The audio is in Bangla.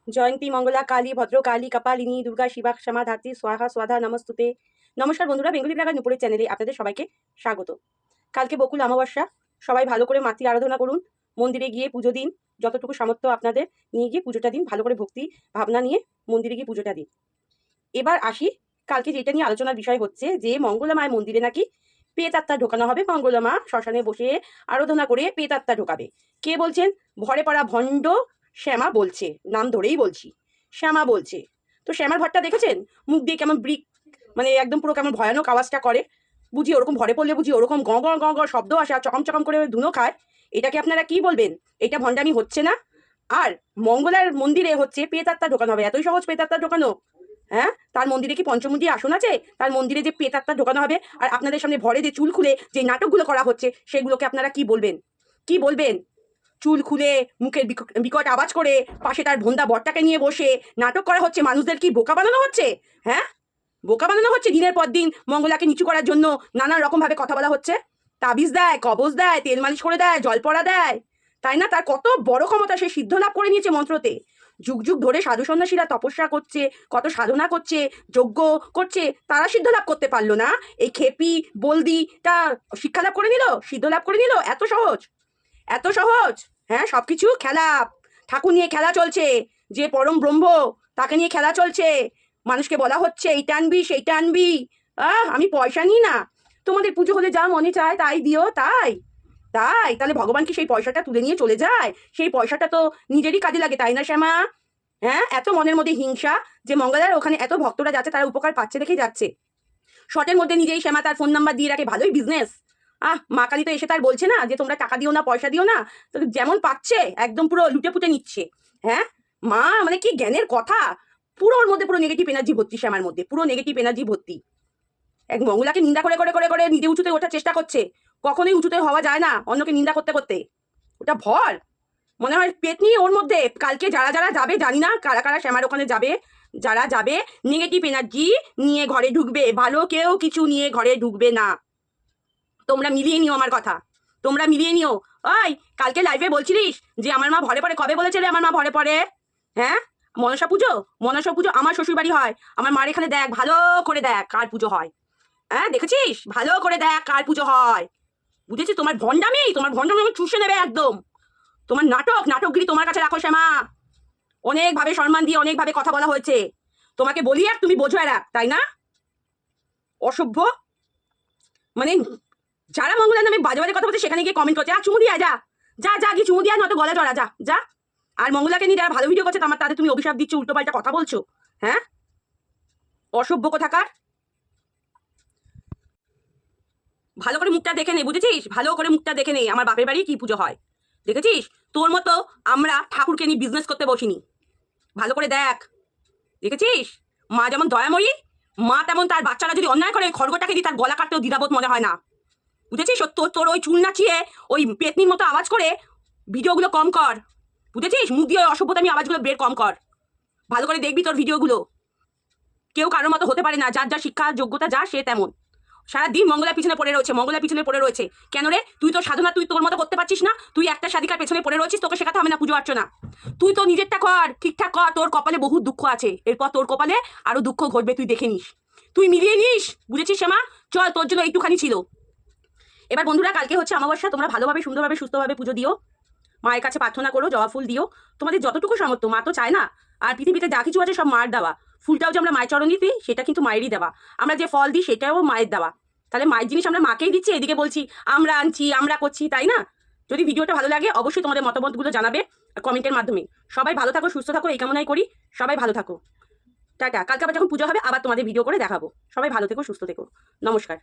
জয়ন্তী মঙ্গলা কালী ভদ্রকালী কপালিনী দুর্গা শিবা ক্ষমা ধাত্রী স্বাহা স্বাধা নমস্তুতে। নমস্কার বন্ধুরা, বেঙ্গলি ব্লগার নুপুরের চ্যানেলে আপনাদের সবাইকে স্বাগত। কালকে বকুল অমাবস্যা, সবাই ভালো করে মাতৃ আরাধনা করুন, মন্দিরে গিয়ে পুজো দিন, যতটুকু সামর্থ্য আপনাদের নিয়ে গিয়ে পুজোটা দিন, ভালো করে ভক্তি ভাবনা নিয়ে মন্দিরে গিয়ে পুজোটা দিন। এবার আসি, কালকে যেটা নিয়ে আলোচনার বিষয় হচ্ছে যে মঙ্গলা মায়ের মন্দিরে নাকি পেট আত্মা ঢোকানো হবে। মঙ্গলা মা শ্মশানে বসে আরাধনা করে পেট আত্মা ঢোকাবে। কে বলছেন? ভরে পড়া ভণ্ড শ্যামা বলছে, নাম ধরেই বলছি, শ্যামা বলছে। তো শ্যামার ঘরটা দেখেছেন? মুখ দিয়ে কেমন ব্রিক, মানে একদম পুরো কেমন ভয়ানক আওয়াজটা করে, বুঝি ওরকম ভরে পড়লে বুঝি ওরকম গ গ গ গ শব্দ আসে আর চকম চকম করে ধুনো খায়। এটাকে আপনারা কি বলবেন? এটা ভণ্ডামি হচ্ছে না? আর মঙ্গলার মন্দিরে হচ্ছে পেট আত্মা ঢোকানো হবে, এতই সহজ পেট আত্মা ঢোকানো? হ্যাঁ, তার মন্দিরে কি পঞ্চমুণ্ডী আসন আছে? তার মন্দিরে যে পেট আত্মা ঢোকানো হবে আর আপনাদের সামনে ভরে যে চুল খুলে যে নাটকগুলো করা হচ্ছে সেগুলোকে আপনারা কি বলবেন? কি বলবেন? চুল খুলে মুখের বিকট আওয়াজ করে পাশে তার ভোন্দা বরটাকে নিয়ে বসে নাটক করা হচ্ছে, মানুষদের কি বোকা বানানো হচ্ছে? হ্যাঁ, বোকা বানানো হচ্ছে। দিনের পর দিন মঙ্গলাকে নিচু করার জন্য নানান রকম ভাবে কথা বলা হচ্ছে, তাবিজ দেয়, কবজ দেয়, তেল মালিশ করে দেয়, জল পড়া দেয়, তাই না? তার কত বড় ক্ষমতা, সে সিদ্ধ লাভ করে নিয়েছে মন্ত্রতে। যুগ যুগ ধরে সাধু সন্ন্যাসীরা তপস্যা করছে, কত সাধনা করছে, যজ্ঞ করছে, তারা সিদ্ধ লাভ করতে পারলো না। এই খেপি বলদিটা শিক্ষা লাভ করে নিল, সিদ্ধ লাভ করে নিল। এত সহজ, এত সহজ? হ্যাঁ, সবকিছু খেলা, ঠাকুর নিয়ে খেলা চলছে, যে পরম ব্রহ্ম তাকে নিয়ে খেলা চলছে। মানুষকে বলা হচ্ছে এইটা আনবি সেইটা আনবি। আমি পয়সা নিই না, তোমাদের পুজো হলে যা মনে চায় তাই দিও। তাই তাই তাহলে ভগবান কি সেই পয়সাটা তুলে নিয়ে চলে যায়? সেই পয়সাটা তো নিজেরই কাজে লাগে, তাই না শ্যামা? হ্যাঁ, এত মনের মধ্যে হিংসা যে মঙ্গলার ওখানে এত ভক্তরা যাচ্ছে, তারা উপকার পাচ্ছে দেখেই যাচ্ছে। শর্টের মধ্যে নিজেই শ্যামা তার ফোন নাম্বার দিয়ে রাখে, ভালোই বিজনেস। মা কালী তো এসে তার বলছে না যে তোমরা টাকা দিও না, পয়সা দিও না, তো যেমন পাচ্ছে একদম পুরো লুটে পুটে নিচ্ছে। হ্যাঁ, মা মানে কি জ্ঞানের কথা! পুরো ওর মধ্যে পুরো নেগেটিভ এনার্জি ভর্তি, শ্যামার মধ্যে পুরো নেগেটিভ এনার্জি ভর্তি। এক মঙ্গলাকে নিন্দা করে করে করে করে নিজে উঁচুতে ওঠার চেষ্টা করছে। কখনোই উঁচুতে হওয়া যায় না অন্যকে নিন্দা করতে করতে। ওটা ভর, মনে হয় পেট নিয়ে ওর মধ্যে। কালকে যারা যারা যাবে, জানি না কারা কারা শ্যামার ওখানে যাবে, যারা যাবে নেগেটিভ এনার্জি নিয়ে ঘরে ঢুকবে, ভালো কেউ কিছু নিয়ে ঘরে ঢুকবে না। তোমরা মিলিয়ে নিও আমার কথা, তোমরা মিলিয়ে নিও। ওই কালকে লাইভে বলছিলিস যে আমার মা ভরে পড়ে, কবে বলেছে রে আমার মা ভরে পড়ে? হ্যাঁ, মনসা পুজো, মনসা পুজো আমার শ্বশুর বাড়ি হয়। আমার মার এখানে দেখ, ভালো করে দেখ কার পুজো হয়। হ্যাঁ, দেখেছিস? ভালো করে দেখ কার পুজো হয়। বুঝেছিস? তোমার ভণ্ডামি, তোমার ভণ্ডামি চুষে নেবে একদম। তোমার নাটক, নাটকগিরি তোমার কাছে রাখো শ্যামা। অনেকভাবে সম্মান দিয়ে অনেকভাবে কথা বলা হয়েছে, তোমাকে বলি এক, তুমি বোঝো এরা, তাই না? অসভ্য, মানে যারা মঙ্গলের নামে বাজে বাজে কথা বলছে সেখানে গিয়ে কমেন্ট করছে, চুমু দিয়া যা, যা যা গিয়ে চুমু দিয়া, নয়তো গলা জড়া, যা যা। আর মঙ্গলাকে নিয়ে যারা ভালো ভিডিও করছে তাদের তুমি অভিশাপ দিচ্ছ, উল্টো পাল্টা কথা বলছো। হ্যাঁ, অসভ্য কোথাকার। ভালো করে মুখটা দেখে নে, বুঝেছিস? ভালো করে মুখটা দেখে নে, আমার বাপের বাড়ি কি পুজো হয়। দেখেছিস? তোর মতো আমরা ঠাকুরকে নিয়ে বিজনেস করতে বসিনি। ভালো করে দেখ, দেখেছিস? মা যেমন দয়াময়ী, মা তেমন তার বাচ্চারা যদি অন্যায় করে খড়গটাকে দিয়ে তার গলা কাটতেও দ্বিধাবোধ মনে হয় না। বুঝেছিস? তোর তোর ওই চুল নাচিয়ে ওই পেতনির মতো আওয়াজ করে ভিডিওগুলো কম কর। বুঝেছিস? মুখ দিয়ে অসভ্যতামি আওয়াজগুলো বের কম কর। ভালো করে দেখবি তোর ভিডিওগুলো। কেউ কারোর মতো হতে পারে না, যার যা শিক্ষা যোগ্যতা যা সে তেমন। সারাদিন মঙ্গলার পিছনে পড়ে রয়েছে, মঙ্গলার পিছনে পড়ে রয়েছে। কেন রে? তুই তো সাধনা তুই তোর মতো করতে পারছিস না? তুই একটা সাধিকার পেছনে পড়ে রয়েছিস, তোকে শেখাতে হবে না পুজো অর্চনা। তুই তো নিজেরটা কর, ঠিকঠাক কর। তোর কপালে বহু দুঃখ আছে, এরপর তোর কপালে আরো দুঃখ ঘটবে, তুই দেখে নিস, তুই মিলিয়ে নিস। বুঝেছিস শ্যামা? চল, তোর জন্য এইটুখানি ছিল। এবার বন্ধুরা, কালকে হচ্ছে অমাবস্যা, তোমরা ভালোভাবে সুন্দরভাবে সুস্থভাবে পুজো দিও, মায়ের কাছে প্রার্থনা করো, জবা ফুল দিও, তোমাদের যতটুকু সামর্থ্য। মা তো চায় না আর পৃথিবীতে যা কিছু আছে সব মার দেওয়া। ফুলটাও যে আমরা মায়ের চরণে দিই সেটা কিন্তু মায়েরই দেওয়া, আমরা যে ফল দিই সেটাও মায়ের দেওয়া। তাহলে মায়ের জিনিস আমরা মাকেই দিচ্ছি, এদিকে বলছি আমরা আনছি, আমরা করছি, তাই না? যদি ভিডিওটা ভালো লাগে অবশ্যই তোমাদের মতামতগুলো জানাবে কমেন্টের মাধ্যমে। সবাই ভালো থাকো, সুস্থ থাকো, এই কামনাই করি। সবাই ভালো থাকো, টাটা। কালকে আবার যখন পুজো হবে আবার তোমাদের ভিডিও করে দেখাবো। সবাই ভালো থেকো, সুস্থ থেকো, নমস্কার।